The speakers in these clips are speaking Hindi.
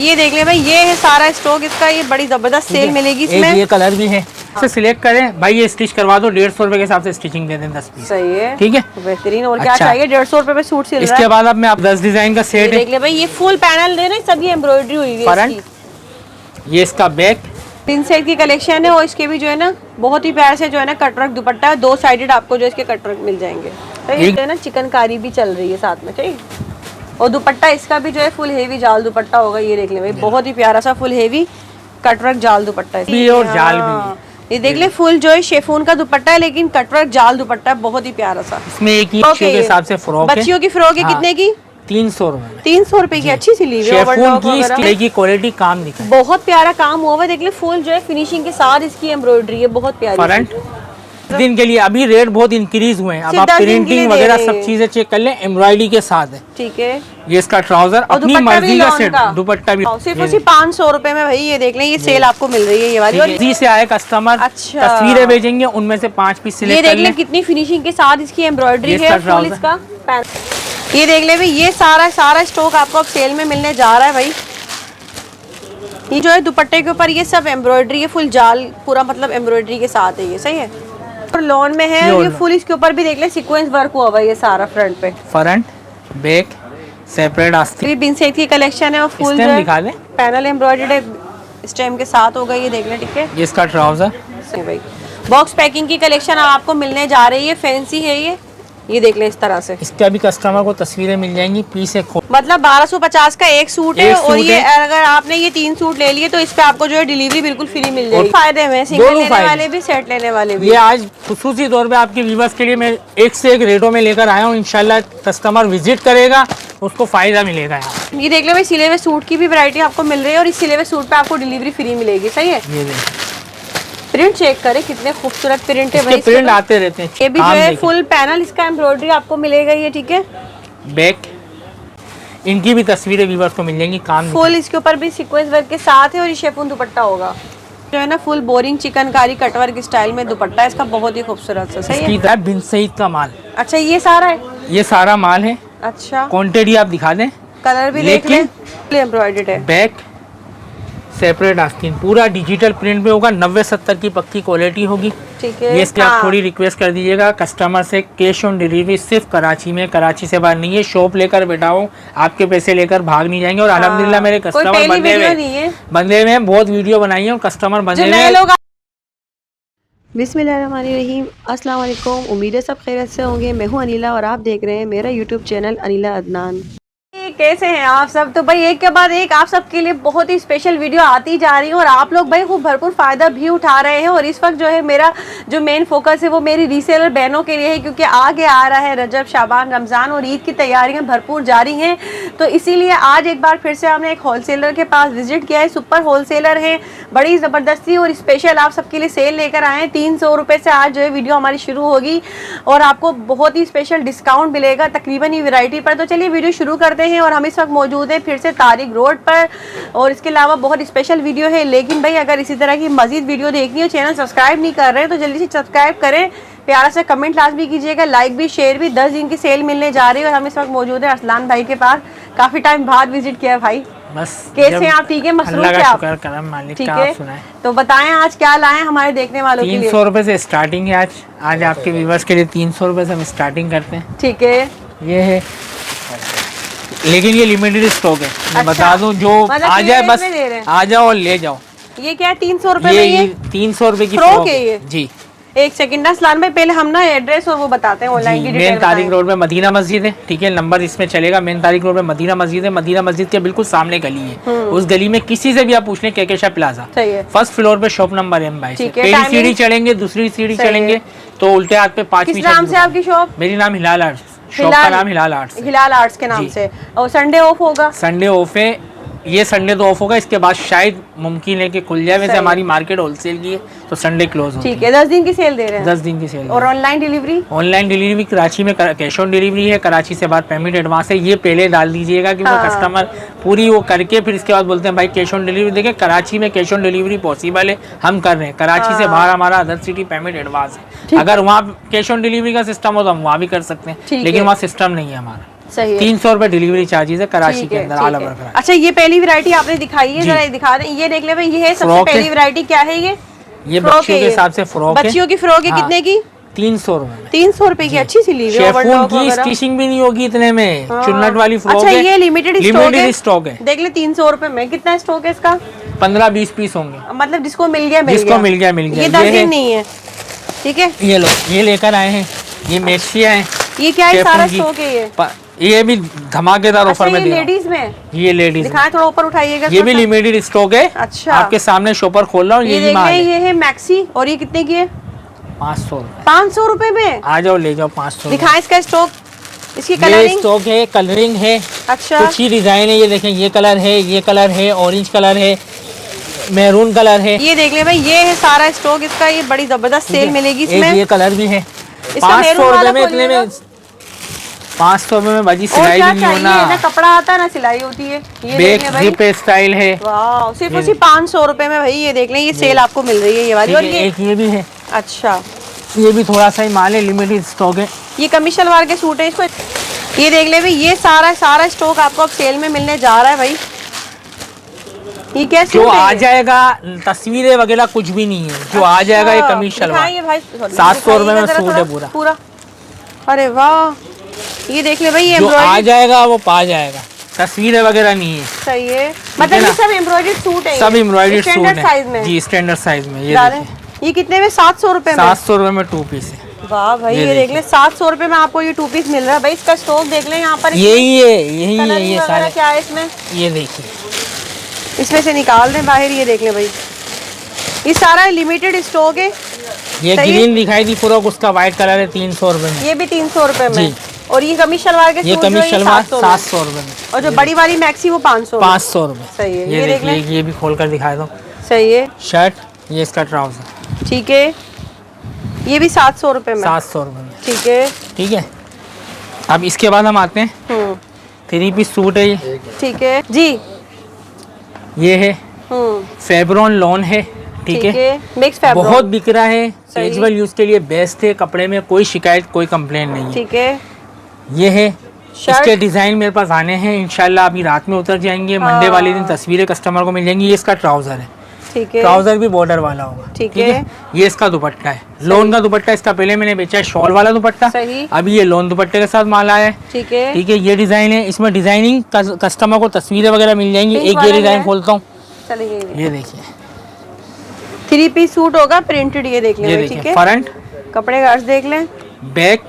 ये देख ले भाई, ये है सारा स्टॉक इसका, ये बड़ी जबरदस्त सेल मिलेगी इसमें। ये कलर भी है, इसे सिलेक्ट करें भाई, ये स्टिच करवा दो, 150 रुपए के हिसाब से स्टिचिंग दे दें 10 पीस। सही है, ठीक है, बेहतरीन। और क्या चाहिए, 150 रुपए में सूट सिल रहा है। इसके बाद अब मैं आप 10 डिजाइन का सेट देख ले भाई, ये फुल पैनल दे रहे, सब ये एम्ब्रॉयडरी हुई है फ्रंट, ये इसका बैक, 3 सेट की कलेक्शन है। और इसके भी जो है ना बहुत ही प्यार से जो है ना कटवर्क दुपट्टा है, 2 साइडेड आपको जो इसके कटवर्क मिल जाएंगे। तो ये है ना चिकनकारी भी चल रही है साथ में, ठीक। और दुपट्टा इसका भी जो है फुल हेवी जाल दुपट्टा होगा। ये देख ले भाई, बहुत ही प्यारा सा फुल हेवी कटवर्क जाल दुपट्टा है और जाल भी। ये देख ले फुल जो है शेफून का दुपट्टा है, लेकिन कटवर्क जाल दुपट्टा है, बहुत ही प्यारा सा। इसमें एक ही के हिसाब से फ्रॉक है, बच्चियों की फ्रॉक है। कितने की? 300 रुपए। 300 रुपए की अच्छी सिली हुई है, की क्वालिटी काम दिखा, बहुत प्यारा काम हुआ है। देख ले फुल जो है फिनिशिंग के साथ इसकी एम्ब्रॉयडरी है, बहुत प्यारी। फ्रंट दिन के लिए अभी रेट बहुत इंक्रीज हुए हैं, अब आप प्रिंटिंग वगैरह सब चीजें चेक कर लें, एम्ब्रॉयडरी के साथ है। ठीक है, ये इसका ट्राउजर अपनी मर्जी का सेट, दुपट्टा भी सिर्फ 500 रुपए में भाई। ये देख लें, ये सेल आपको मिल रही है ये वाली। और इसी से आए कस्टमर, अच्छा तस्वीरें भेजेंगे, उनमें से 5 पीस सिलेक्ट कर लें। ये देख लें कितनी फिनिशिंग के साथ इसकी एम्ब्रॉयडरी है, फुल इसका। ये देख ले भाई, ये सारा स्टॉक आपको अब सेल में मिलने जा रहा है भाई। ये जो है दुपट्टे के ऊपर ये सब एम्ब्रॉयडरी है, फुल जाल पूरा, मतलब एम्ब्रॉयडरी के साथ है ये। सही है, और लॉन में है। ये फुल इसके ऊपर भी देख ले सीक्वेंस वर्क हुआ हुआ है, ये सारा फ्रंट पे, फ्रंट बैक सेपरेट आस्तीन। बिन सेट की कलेक्शन है और फुल जो है पैनल एम्ब्रॉयडर्ड स्टेम के साथ होगा। ये देख ले, ठीक है। ये इसका ट्राउजर भाई, बॉक्स पैकिंग की कलेक्शन आपको मिलने जा रही है, फैंसी है ये देख ले इस तरह से। इसका भी कस्टमर को तस्वीरें मिल जाएंगी, पीस है, मतलब 1250 का एक सूट है। और ये अगर आपने ये 3 सूट ले लिए तो इस पे आपको जो है डिलीवरी बिल्कुल फ्री मिल जाएगी। फायदे में सिंगल लेने वाले भी, सेट लेने वाले भी। ये आज खुसूसी तौर पे आपके व्यूअर्स के लिए मैं एक से एक रेटों में लेकर आया हूँ। इंशाल्लाह कस्टमर विजिट करेगा, उसको फायदा मिलेगा। यहाँ ये देख लो भाई, सिले हुए सूट की भी वैरायटी आपको मिल रही है, और इस सिले हुए सूट पे आपको डिलीवरी फ्री मिलेगी। सही है, ये प्रिंट चेक करें, कितने खूबसूरत प्रिंट है भाई, प्रिंट आते रहते हैं। ये भी जो है फुल पैनल इसका एम्ब्रॉयडरी आपको मिलेगा ये, ठीक है। बैक, इनकी भी तस्वीरें व्यूअर्स को मिल जाएंगी, काम फुल इसके ऊपर भी सीक्वेंस वर्क के साथ है। और ये शेफून दुपट्टा होगा जो है ना, full boring chikankari cutwork style में दुपट्टा है इसका, बहुत ही खूबसूरत सा। सही है, बिन सईद का माल। अच्छा, ये सारा है, ये सारा माल है। अच्छा, क्वांटिटी आप दिखा दें, कलर भी देख लें, एम्ब्रॉयडर्ड है। बैक सेपरेट आस्तीन, पूरा डिजिटल प्रिंट में होगा, 90-70 की पक्की क्वालिटी होगी। ठीक है, ये इसकी आप थोड़ी रिक्वेस्ट कर दीजिएगा कस्टमर से, कैश ऑन डिलीवरी सिर्फ कराची में, कराची से बाहर नहीं है। शॉप लेकर बैठाओ, आपके पैसे लेकर भाग नहीं जाएंगे। और अल्हम्दुलिल्लाह मेरे कस्टमर बंदे में बहुत वीडियो बनाई है और कस्टमर बंदे में। बिस्मिल्लाहिर्रहमानिर्रहीम, अस्सलाम वालेकुम। उम्मीद है सब खैरियत से होंगे। मैं हूँ अनिला और आप देख रहे हैं मेरा यूट्यूब चैनल अनिला अदनान। कैसे हैं आप सब? तो भाई एक के बाद एक आप सबके लिए बहुत ही स्पेशल वीडियो आती जा रही है, और आप लोग भाई खूब भरपूर फ़ायदा भी उठा रहे हैं। और इस वक्त जो है मेरा जो मेन फोकस है वो मेरी रीसेलर बहनों के लिए है, क्योंकि आगे आ रहा है रजब, शाबान, रमज़ान और ईद की तैयारियां भरपूर जारी हैं। तो इसीलिए आज एक बार फिर से हमने एक होलसेलर के पास विजिट किया है। सुपर होलसेलर है, बड़ी ज़बरदस्ती और स्पेशल आप सबके लिए सेल लेकर आए हैं। 300 रुपये से आज जो है वीडियो हमारी शुरू होगी और आपको बहुत ही स्पेशल डिस्काउंट मिलेगा तकरीबन ये वैरायटी पर। तो चलिए वीडियो शुरू करते हैं। और हम इस वक्त मौजूद है फिर से तारिक रोड पर, और इसके अलावा बहुत स्पेशल वीडियो है। लेकिन भाई अगर इसी तरह की मजीद वीडियो देखनी हो, चैनल सब्सक्राइब नहीं कर रहे हैं तो जल्दी से सब्सक्राइब करें, प्यारा से कमेंट लाजमी कीजिएगा, लाइक भी, शेयर भी। 10 दिन की सेल मिलने जा रही है और हम इस वक्त मौजूद है अरसलान भाई के पास। काफी टाइम बाद विजिट किया भाई, बस कैसे हैं आप? ठीक है, मसरूफ है आप? ठीक है, तो बताएं आज क्या लाएं हमारे देखने वालों के लिए। 300 रुपए से स्टार्टिंग है आज आपके व्यूअर्स के लिए 300 रुपए से हम स्टार्टिंग करते हैं। ठीक है, ये है, लेकिन ये लिमिटेड स्टॉक है। मैं बता दूं, जो आ जाए बस आ जाओ और ले जाओ। ये क्या है, 300 रुपए में? ये 300 रुपए की फ्रॉक है ये जी। एक सेकंड असलान भाई, पहले हम ना एड्रेस और वो बताते हैं ऑनलाइन की डिटेल। मेन तारिक रोड में मदीना मस्जिद है, ठीक है, नंबर इसमें चलेगा। मेन तारिक रोड में मदीना मस्जिद है, मदीना मस्जिद के बिल्कुल सामने गली है। उस गली में किसी से भी आप पूछ लें, केकेशा प्लाजा, फर्स्ट फ्लोर पे शॉप नंबर M22। पहली सीढ़ी चढ़ेंगे, दूसरी सीढ़ी चढ़ेंगे तो उल्टे हाथ पे 5वीं। नाम से आपकी शॉप? मेरी नाम हिलाल आर्ट्स, शॉप का नाम हिलाल आर्ट्स, हिलाल आर्ट्स के नाम से। और संडे ऑफ होगा? संडे ऑफ है, ये संडे तो ऑफ होगा, इसके बाद शायद मुमकिन है कि खुल जाए। वैसे हमारी मार्केट होलसेल की है तो संडे क्लोज होती है। ठीक है, 10 दिन की सेल दे रहे हैं? 10 दिन की सेल। और online delivery? Online delivery Karachi में कैश ऑन डिलीवरी है, कराची से बाद पेमेंट एडवांस है। ये पहले डाल दीजिएगा कि वो कस्टमर पूरी वो करके फिर इसके बाद बोलते हैं भाई कैश ऑन डिलीवरी। देखिए कराची में कैश ऑन डिलीवरी पॉसिबल है, हम कर रहे हैं। कराची से बाहर हमारा अदर सिटी पेमेंट एडवांस है। अगर वहाँ कैश ऑन डिलीवरी का सिस्टम हो तो हम वहाँ भी कर सकते हैं, लेकिन वहाँ सिस्टम नहीं है हमारा। सही है। 300 रुपए डिलीवरी चार्जेस है कराची के अंदर ऑल ओवर कराची। अच्छा, ये पहली वैरायटी आपने दिखाई है, जरा दिखा दें। ये देख ले भाई, ये है सबसे पहली वैरायटी। क्या है ये बच्चियों के हिसाब से फ्रॉक है। बच्चियों की फ्रॉक है। कितने की? 300 रुपए। 300 रुपए की अच्छी सी ली हुई है। की स्टिचिंग भी नहीं होगी इतने में, चुन्नट वाली फ्रॉक अच्छा, है। ये लिमिटेड स्टॉक है। देख ले 300 रुपए में। कितना स्टॉक है इसका? 15-20 पीस होंगे। मतलब जिसको मिल गया मिल गया। ये 10 दिन नहीं है। ठीक है, ये लो, ये लेकर आए हैं, ये मेशिया है। ये क्या है? सारा स्टॉक है ये भी धमाकेदार ऑफर में दे रहा हूं। लेडीज में, ये लेडीज दिखाएं, थोड़ा ऊपर उठाइएगा। ये भी लिमिटेड स्टॉक है। अच्छा, आपके सामने शॉपर खोल रहा हूँ। ये है मैक्सी। और ये कितने की है? 500 रुपए। 500 रुपए में? आ जाओ, ले जाओ 500। दिखाएं इसका स्टॉक, इसकी ये कलरिंग। स्टॉक है, कलरिंग है। अच्छा, कुछ ही डिजाइन है। ये देखें, ये कलर है, ये कलर है, ऑरेंज कलर है, मैरून कलर है। ये देख ले भाई, ये है सारा स्टॉक इसका। ये बड़ी जबरदस्त सेल मिलेगी इसमें। ये कलर भी है। 500 रुपए में, इतने में 500 रुपए में बाजी सिलाई भी नहीं होना। ना कपड़ा आता है ना सिलाई होती है। ये बैक जिप स्टाइल है। वाह, सिर्फ उसी 500 रुपए में भाई। ये देख लें, ये सेल आपको मिल रही है ये वाली। और ये भी है। अच्छा, ये भी थोड़ा सा ही माल है, लिमिटेड स्टॉक है। ये कमीज शलवार के सूट है इसको। ये देख ले भाई, ये सारा स्टॉक आपको अब सेल में मिलने जा रहा है भाई। ये क्या जो आ जाएगा, तस्वीरें वगैरह कुछ भी नहीं है। जो आ जाएगा ये कमीज शलवार 700 रुपए में सूट है पूरा। अरे वाह, ये देख ले भाई, ये जो आ जाएगा वो पा जाएगा, तस्वीरें वगैरह नहीं है। सही है, मतलब ये सब एम्ब्रॉयडर्ड सूट है। सब एम्ब्रॉयडर्ड सूट है साइज में जी, स्टैंडर्ड साइज में। ये कितने में? 700 रुपए में। 700 रुपए में 2 पीस है। वाह भाई, ये देख ले 700 रुपए में आपको ये 2 पीस मिल रहा है भाई। इसका स्टॉक देख ले यहाँ पर। यही है ये सारे। क्या है इसमें? ये देखिए, इसमें से निकाल दें बाहर। ये देख ले भाई, ये सारा लिमिटेड स्टॉक है। ये ग्रीन दिखाई दी फ्रॉक, उसका व्हाइट कलर है 300 रुपए में। ये भी 300 रुपए में। और ये कमीज शलवार के ये कमीज शलवार 700 रुपए में। और जो बड़ी वाली मैक्सी वो 500 रुपए। सही है। ये देखिए, ये भी खोल कर दिखा दो। सही है। शर्ट, ये इसका ट्राउजर। ठीक है, ये भी 700 रुपए में। 700 रुपए में। ठीक है। अब इसके बाद हम आते हैं 3 पीस सूट है ये। ठीक है जी। ये है फेब्रॉन लॉन है। ठीक है, मिक्स फैब्रिक बहुत बिक रहा है, कैजुअल यूज के लिए बेस्ट है। कपड़े में कोई शिकायत, कोई कंप्लेन नहीं है। ठीक है, ये है। इसके डिजाइन मेरे पास आने हैं, इंशाल्लाह अभी रात में उतर जाएंगे। मंडे वाले दिन तस्वीरें कस्टमर को मिल जाएंगी। ये इसका ट्राउजर है। ठीक है, ट्राउजर भी बॉर्डर वाला होगा। ठीक है। ये इसका दुपट्टा है, लोन का दुपट्टा। इसका पहले मैंने बेचा है शॉल वाला दुपट्टा, अभी ये लोन दुपट्टे के साथ माल आया है। ठीक है। ये डिजाइन है, इसमें डिजाइनिंग कस्टमर को तस्वीरें वगैरह मिल जाएंगी। एक ये डिजाइन खोलता हूँ, ये देखिए 3 पीस सूट होगा प्रिंटेड। ये देख लें, ठीक है। फ्रंट कपड़े का अर्ज देख लें, बैक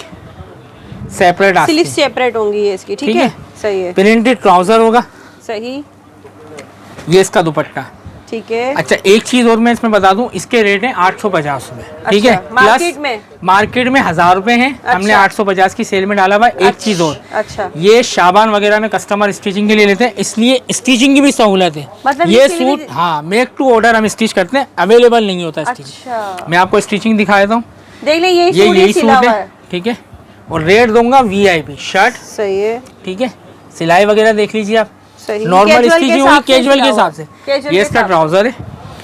सेपरेट, स्लीव सेपरेट होंगी ये इसकी। ठीक है, सही है। प्रिंटेड ट्राउजर होगा। सही। ये इसका दुपट्टा। ठीक है। अच्छा, एक चीज और मैं इसमें बता दूं, इसके रेट है 850 रुपए। ठीक है, मार्केट में 1000 रुपए है। हमने 850 की सेल में डाला हुआ। एक चीज और, अच्छा, ये शाबान वगैरह में कस्टमर स्टिचिंग के लिए लेते हैं, इसलिए स्टिचिंग की भी सहूलत है। मतलब ये सूट मेक टू ऑर्डर हम स्टिच करते हैं, अवेलेबल नहीं होता स्टिचिंग। अच्छा, मैं आपको स्टिचिंग दिखा देता हूँ। देख ले, यही सूट है। ठीक है, और रेट दूंगा VIP शर्ट। सही है। ठीक है, सिलाई वगैरह देख लीजिए आप, सही। नॉर्मल स्टिचिंग हुई कैजुअल के हिसाब से। ये इसका ट्राउजर है।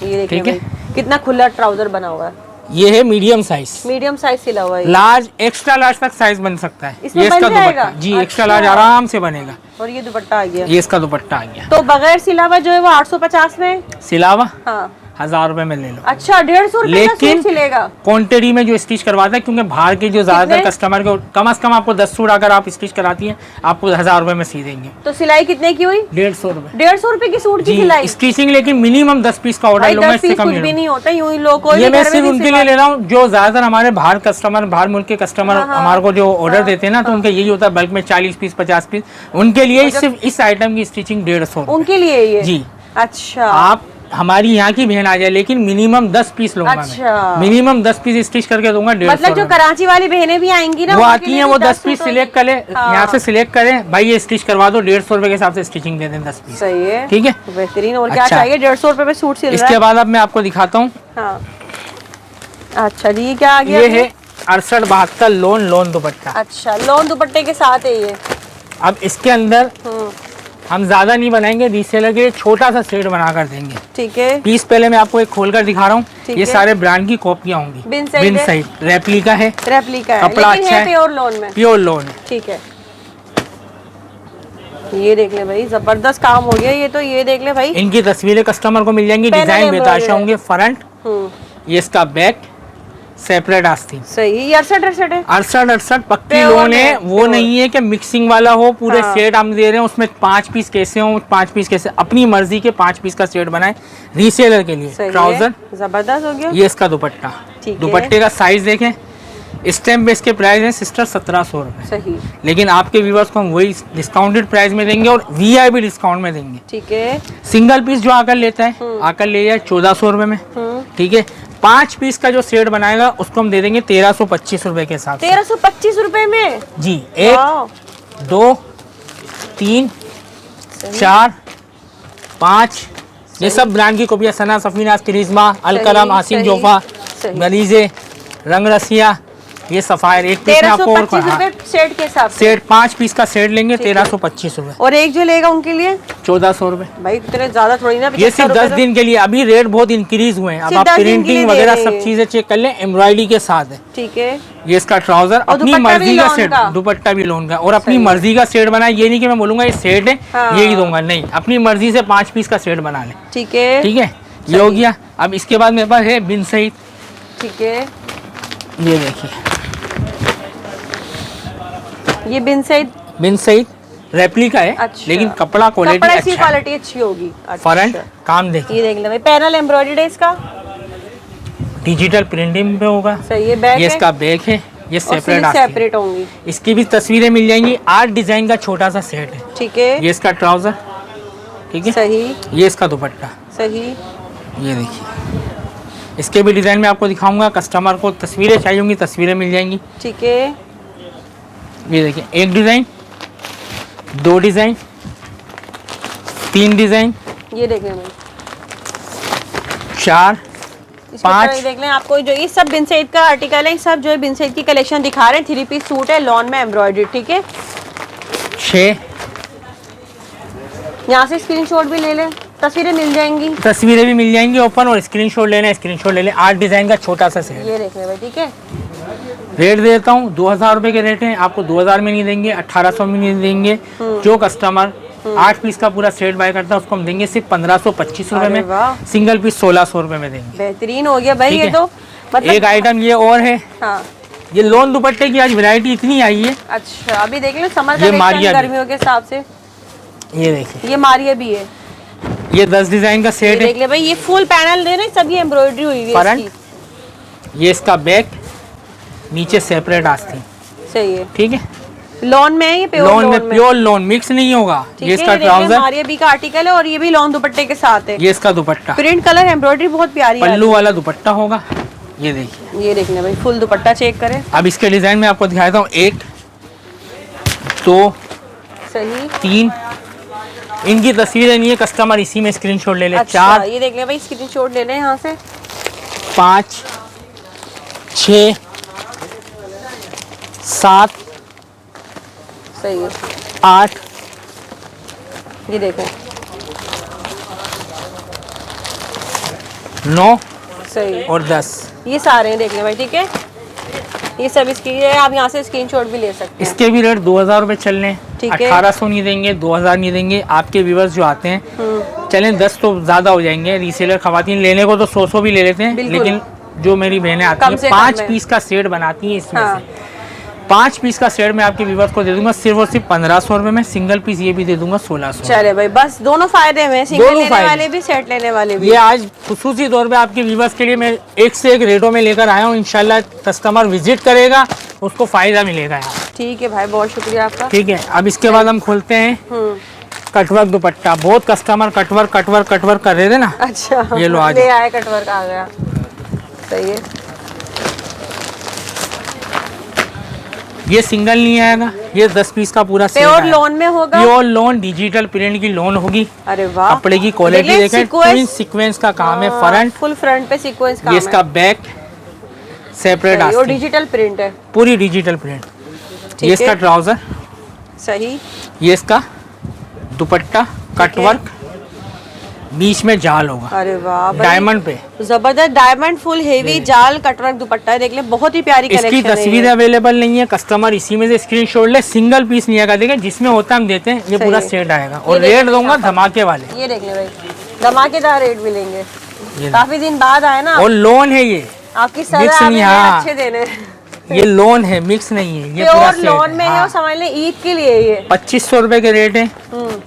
ये ठीक है, कितना खुला ट्राउजर बना हुआ है। ये है मीडियम साइज सिला हुआ है। लार्ज, एक्स्ट्रा लार्ज तक साइज बन सकता है। ये इसका दुपट्टा जी, एक्स्ट्रा लार्ज आराम से बनेगा। और ये दुपट्टा आ गया। ये इसका दुपट्टा आ गया। तो बगैर सिलावा जो है वो 850 में, सिलावा हाँ 1000 रुपए में ले लो। अच्छा, 150 रुपए लेकिन सिलेगा क्वांटिटी में जो स्टिच करवाता है, क्योंकि बाहर के जो ज्यादातर कस्टमर को कम से कम आपको 10 सूट अगर आप स्टिच कराती हैं, आपको 1000 रुपए में सी देंगे। तो सिलाई कितने की हुई? 150 रुपए। 150 रुपए की सूट की सिलाई स्टिचिंग, लेकिन मिनिमम 10 पीस का ऑर्डर लूंगा, इससे कम नहीं होता। यूं ही लोग ये मैं सिर्फ उनके लिए ले रहा हूँ जो ज्यादातर हमारे बाहर कस्टमर, बाहर मुल्क के कस्टमर हमारे को जो ऑर्डर देते हैं ना, तो उनका यही होता है बल्क में 40 पीस 50 पीस। उनके लिए सिर्फ इस आइटम की स्टिचिंग 150 उनके लिए ये जी। अच्छा, आप हमारी यहाँ की बहन आ जाए, लेकिन मिनिमम 10 पीस लूंगा। अच्छा, मिनिमम 10 पीस स्टिच करके दूंगा। मतलब जो कराची वाली बहनें भी आएंगी ना, वो आती हैं, वो 10 पीस सिलेक्ट करें, यहाँ से सिलेक्ट करें, भाई ये स्टिच करवा दो, 150 रुपए के हिसाब से स्टिचिंग दे दें 10 पीस। सही है, ठीक है, बेहतरीन। और क्या चाहिए? 150 रुपए में सूट सिल रहा है। इसके बाद अब मैं आपको दिखाता हूँ। अच्छा जी, क्या आ गया? ये है 6872 लोन दुपट्टा। अच्छा, लोन दुपट्टे के साथ है ये। अब इसके अंदर हम ज्यादा नहीं बनाएंगे, रीसेलर के लिए छोटा सा सेट बना कर देंगे। ठीक है, पीस पहले मैं आपको एक खोल कर दिखा रहा हूँ। ये सारे ब्रांड की कॉपियाँ होंगी, बिन साइड रेप्लिका है। कपड़ा अच्छा है, प्योर लोन है। ठीक है, ये देख ले भाई, जबरदस्त काम हो गया ये तो। ये देख ले भाई, इनकी तस्वीरें कस्टमर को मिल जाएंगी, डिजाइन बेताशा होंगे। फ्रंट, ये इसका बैक सेपरेट आस्तीन। सही, ये 68 है, 68 पक्की लोन है। वो नहीं है कि मिक्सिंग वाला हो, पूरे सेट हम दे रहे हैं, उसमें 5 पीस कैसे हो, 5 पीस कैसे, अपनी मर्जी के 5 पीस का सेट बनाए रीसेलर के लिए। ट्राउजर जबरदस्त हो गया। ये इसका दुपट्टा, दुपट्टे का साइज देखें। स्टैम्प बेस के प्राइस है सिस्टर 1700 रुपए। सही, लेकिन आपके व्यूवर्स को हम वही डिस्काउंटेड प्राइस में देंगे और वीआईपी डिस्काउंट में देंगे। ठीक है। सिंगल पीस जो आकर लेता है आकर ले जाए 1400 रुपए में। ठीक है। 5 पीस का जो सेट बनाएगा उसको हम दे देंगे 1325 रुपए के साथ। 1325 रुपए में जी। 1 2 3 4 5 ये सब ब्रांड की कॉपियां, सना, सफीना, करिश्मा, अलकरम, आसिम जोफा, गलीजे, रंग रसिया, ये सफायर। एक पीस में आपको और सेट के हिसाब से सेट 5 पीस का सेट लेंगे 1325 रुपए। और एक जो लेगा उनके लिए 1400 रुपए। भाई इतने ज्यादा थोड़ी ना, ये सिर्फ 10 दिन के लिए। अभी रेट बहुत इंक्रीज हुए हैं। अब आप प्रिंटिंग वगैरह सब चीजें चेक कर लें, एम्ब्रॉयडरी के साथ है। ठीक है। ये इसका ट्राउजर अपनी मर्जी का सेट, दुपट्टा भी लोन का, और अपनी मर्जी का सेट बनाए। ये नहीं कि मैं बोलूंगा ये सेट है यही दूंगा, नहीं, अपनी मर्जी से 5 पीस का सेट बना ले। ठीक है, ठीक है। ये हो गया। अब इसके बाद मेरे पास है बिन सईद। ठीक है। ये देखिए, ये बिन सईद रेप्लिका है। अच्छा। लेकिन कपड़ा क्वालिटी अच्छी होगी। फ्रंट काम देखिए, ये देख ले भाई, पैनल एम्ब्रॉयडर्ड है इसका, डिजिटल प्रिंटिंग पे होगा। सही है। बैक, ये इसका बैक है, ये सेपरेट होंगी। इसकी भी तस्वीरें मिल जाएंगी। 8 डिजाइन का छोटा सा सेट है। ठीक है। ये इसका ट्राउजर, ठीक है। सही। ये इसका दुपट्टा, सही। ये देखिए, इसके भी डिजाइन में आपको दिखाऊंगा। कस्टमर को तस्वीरें चाहिए होंगी, तस्वीरें मिल जाएंगी। ठीक है। ये देखिए, 1 डिजाइन, 2 डिजाइन, 3 डिजाइन, ये देख लें 4 5। देख लें, आपको जो ये सब बिन सईद का आर्टिकल है, सब जो है बिन सईद की कलेक्शन दिखा रहे हैं। 3 पीस सूट है, लॉन में एम्ब्रॉयडरी। ठीक है। 6। यहाँ से स्क्रीनशॉट भी ले लें, तस्वीरें मिल जाएंगी। तस्वीरें भी मिल जाएंगी ओपन, और स्क्रीनशॉट लेना है स्क्रीनशॉट ले लें। 8 डिजाइन का छोटा सा सेट। ये देख लें भाई। ठीक है। रेट देता हूँ 2000 रुपए के रेट हैं। आपको 2000 में नहीं देंगे, 1800 में नहीं देंगे। जो कस्टमर 8 पीस का पूरा सेट बाय करता है उसको हम देंगे सिर्फ 1525 रुपए में। सिंगल पीस 1600 रुपए में देंगे। बेहतरीन हो गया भाई ये तो। मतलब एक आइटम ये और है। हाँ। ये लोन दुपट्टे की आज वैरायटी इतनी आई है। अच्छा, अभी देख लो, समर कलेक्शन गर्मियों के हिसाब से। ये देखिए, ये मारिया भी है। ये 10 डिजाइन का सेट है। देख ले भाई, ये फुल पैनल दे रहे हैं, सब ये एम्ब्रॉयडरी हुई है फ्रंट, ये इसका बैक, नीचे सेपरेट आस्तीन। सही है। ठीक है। लॉन में है ये, लोन में प्योर लोन, मिक्स नहीं होगा। ये इसका ट्राउजर, मारिया बी का आर्टिकल है, और ये भी लॉन दुपट्टे के साथ है। ये इसका दुपट्टा, प्रिंट कलर एम्ब्रॉयडरी बहुत प्यारी है। पल्लू वाला दुपट्टा होगा। ये देखिए, ये देखना भाई, फुल दुपट्टा चेक करें। अब इसके डिजाइन में आपको दिखाता हूँ। 1 2 सही 3। इनकी तस्वीरें नहीं है, कस्टमर इसी में स्क्रीनशॉट ले ले। अच्छा, 4, ये देख ले भाई, स्क्रीनशॉट ले लें यहाँ से। 5 6 7 सही है। 8, ये देखें। 9 सही और 10। ये सारे हैं, देख लें भाई। ठीक है। ये सब इसकी है, आप यहाँ से स्क्रीनशॉट भी ले सकते हैं। इसके भी रेट 2000 रुपए चल रहे हैं। ठीक है। 1800 नहीं देंगे, 2000 नहीं देंगे। आपके व्यूवर्स जो आते हैं, चलें 10 तो ज्यादा हो जाएंगे। रीसेलर खवातीन लेने को तो 100 भी ले लेते हैं, लेकिन जो मेरी बहनें आती हैं 5 पीस का सेट बनाती हैं, इसमें से 5 पीस का सेट मैं आपके व्यूवर्स को दे दूंगा सिर्फ और सिर्फ 1500 रुपए में। सिंगल पीस ये भी दे दूंगा 1600। चले भाई, बस दोनों फायदे में, सिंगल लेने वाले भी, सेट लेने वाले भी। ये आज खुसूसी तौर पे आपके व्यूवर्स के लिए मैं एक से एक रेटों में लेकर आया हूँ। इंशाल्लाह कस्टमर विजिट करेगा, उसको फायदा मिलेगा यहाँ। ठीक है भाई, बहुत शुक्रिया आपका। ठीक है। अब इसके बाद हम खोलते हैं कटवर्क दुपट्टा। बहुत कस्टमर कटवर्क कर रहे थे ना। अच्छा, ये लो, आज ले आए, कटवर्क आ गया। सही है। ये सिंगल नहीं आएगा, ये 10 पीस का पूरा सेट प्योर लोन में होगा। प्योर लोन, डिजिटल प्रिंट की लोन होगी। अरे वाह, कपड़े की क्वालिटी देखें, ट्विन सीक्वेंस का काम है। फ्रंट, फुल फ्रंट पे सीक्वेंस काम है। ये इसका बैक सेपरेट आस्तीन, और डिजिटल प्रिंट है, पूरी डिजिटल प्रिंट। ये इसका ट्राउजर, सही। ये इसका दुपट्टा कटवर्क, बीच में जाल होगा। अरे वाह, डायमंड पे जबरदस्त डायमंड फुल हेवी जाल कटवर्क दुपट्टा है, देख ले बहुत ही प्यारी कलेक्शन है। इसकी तस्वीरें अवेलेबल नहीं है, कस्टमर इसी में से स्क्रीनशॉट ले, सिंगल पीस नहीं आएगा, देखिए जिसमें होता है हम देते हैं, ये पूरा सेट आएगा और रेट दूंगा धमाके वाले। ये देख ले भाई, धमाकेदार रेट मिलेंगे, काफी दिन बाद आए ना। और लोन है ये, आपकी सजा आपने अच्छे देने। ये लोन है, मिक्स नहीं है, ये पूरा सेट लोन में है और समझ ले ईद के लिए ये 2500 रुपए के रेट है,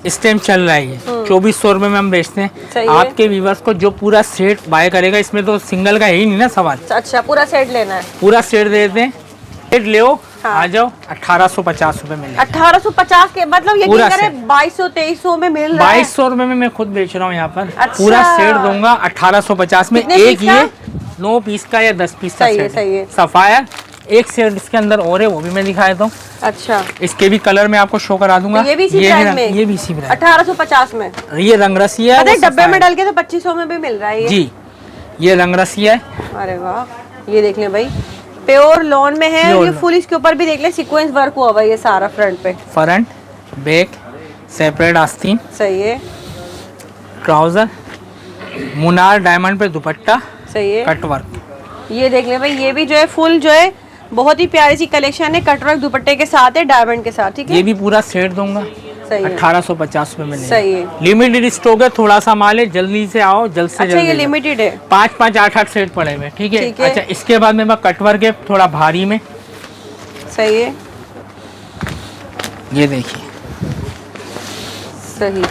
इस टाइम चल रहा है ये 2400 रुपए में हम बेचते हैं। आपके व्यूअर्स को जो पूरा सेट बाय करेगा, इसमें तो सिंगल का है ही नहीं ना सवाल। अच्छा, पूरा सेट लेना है, पूरा सेट दे देते हैं, सेट ले आ जाओ 1850 रुपए मिलेगा। 1850 के मतलब ये 2200-2300 में मिल रहा है। 2200 रुपए में मैं खुद बेच रहा हूँ यहाँ पर। अच्छा। पूरा सेट दूंगा 1850 में। एक ये 9 पीस का या 10 पीस का सेट है सफायर। एक सेट इसके अंदर और है, वो भी मैं दिखा देता हूँ। अच्छा, इसके भी कलर में आपको शो करा दूंगा। ये भी इसी प्राइस में, ये भी इसी प्राइस 1850 में। ये रंगरसिया है, डब्बे में डाल के तो 2500 में भी मिल रहा है जी। ये रंगरसिया है। अरे वाह, ये देख ले भाई, प्योर लॉन में है। ये फुल इसके ऊपर भी देख ले सीक्वेंस वर्क हुआ हुआ है, ये सारा फ्रंट पे, फ्रंट बैक सेपरेट आस्तीन। सही है। ट्राउजर मुनार डायमंड पे दुपट्टा, सही है, कटवर्क। ये देख ले भाई, ये भी जो है फुल जो है बहुत ही प्यारी सी कलेक्शन है, कटवर्क दुपट्टे के साथ है, डायमंड के साथ, ठीक है। ये भी पूरा सेट दूंगा, सही है, 1850 रुपए में। सही है। लिमिटेड स्टॉक है, थोड़ा सा माल है, जल्दी से आओ, जल्द से जल्द। अच्छा, ये लिमिटेड है, 5-5, 8-8 सेट पड़े हुए, ठीक है। अच्छा, इसके बाद में कटवर्क है थोड़ा भारी में, सही है। ये देखिए, सही।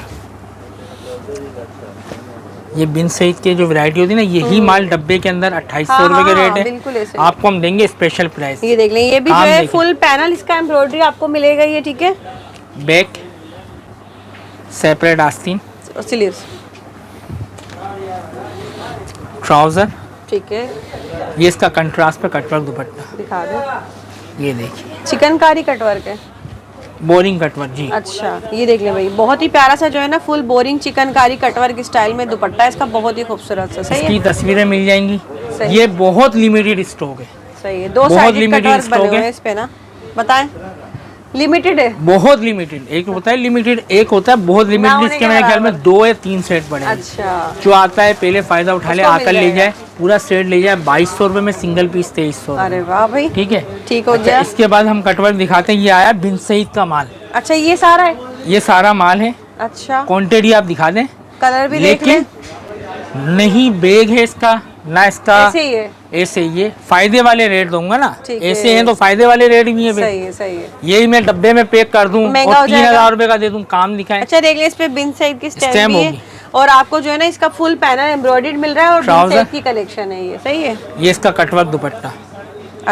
ये बिन सईद के जो वैरायटी होती है ना, यही माल डब्बे के अंदर 2800 रुपए के रेट है। बिल्कुल ऐसे आपको हम देंगे स्पेशल प्राइस। ये देख लें, ये भी जो है फुल पैनल इसका एम्ब्रॉयडरी आपको मिलेगा ये, ठीक है। बैक सेपरेट आस्तीन, स्लीव्स, ट्राउजर, ठीक है। ये इसका कंट्रास्ट पे कटवर्क दुपट्टा दिखा दो। ये देखिए, चिकनकारी कटवर्क है, बोरिंग कटवर्क जी। अच्छा, ये देख ले भाई, बहुत ही प्यारा सा जो है ना full boring chikankari cutwork style में दुपट्टा है इसका, बहुत ही खूबसूरत सा। सही है, इसकी तस्वीरें मिल जाएंगी। ये बहुत लिमिटेड स्टॉक है, सही है। 2 साइड कटवर्क बने हुए हैं इस पे ना, बताएं। लिमिटेड है, बहुत लिमिटेड। एक होता है लिमिटेड, एक होता है बहुत लिमिटेड। इसके मेरे ख्याल में 2 या 3 सेट पड़े। अच्छा, जो आता है पहले फायदा उठा ले, आकर ले जाए, पूरा सेट ले जाए। 2200 रुपए में सिंगल पीस 2300। अरे वाह भाई, ठीक है, ठीक हो गया। इसके बाद हम कटवर्क दिखाते हैं। ये आया बिन सईद का माल। अच्छा, ये सारा है, ये सारा माल है। अच्छा, क्वांटिटी आप दिखा दें, कलर भी देख ले। नहीं बैग है इसका ना, इसका ऐसे ही है, ऐसे ये फायदे वाले रेट दूंगा ना, ऐसे हैं तो फायदे वाले रेट भी है। सही है, सही है। यही मैं डब्बे में पैक कर दूं और 3000 रुपए का दे दूं, काम दिखाएं। अच्छा, देख लिया, इस पे बिन सईद की स्टैम्प भी है और आपको जो है ना इसका फुल पैनल एम्ब्रॉयडर्ड मिल रहा है और बिन सईद की कलेक्शन है ये, सही है। ये इसका कटवर्क दुपट्टा,